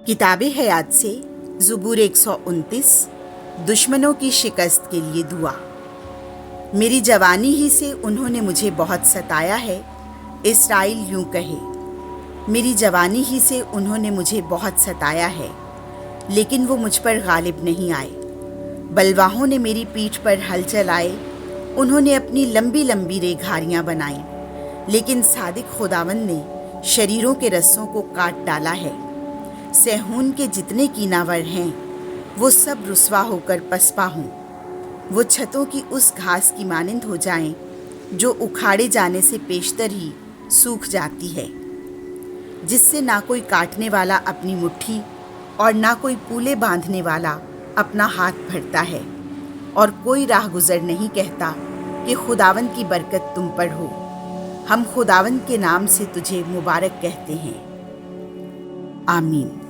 किताबे हयात से ज़ुबूर 129 दुश्मनों की शिकस्त के लिए दुआ। मेरी जवानी ही से उन्होंने मुझे बहुत सताया है, इस्राइल यूं कहे। मेरी जवानी ही से उन्होंने मुझे बहुत सताया है, लेकिन वो मुझ पर गालिब नहीं आए। बलवाहों ने मेरी पीठ पर हल चलाए, उन्होंने अपनी लंबी लंबी रेघारियाँ बनाई, लेकिन सादिक खुदावंद ने शरीरों के रस्सों को काट डाला है। सेहून के जितने कीनावर हैं वो सब रुसवा होकर पसपा हों। वो छतों की उस घास की मानिंद हो जाएं जो उखाड़े जाने से पेशतर ही सूख जाती है, जिससे ना कोई काटने वाला अपनी मुट्ठी और ना कोई पूले बांधने वाला अपना हाथ भरता है, और कोई राह गुजर नहीं कहता कि खुदावंद की बरकत तुम पर हो। हम खुदावंद के नाम से तुझे मुबारक कहते हैं। आमीन।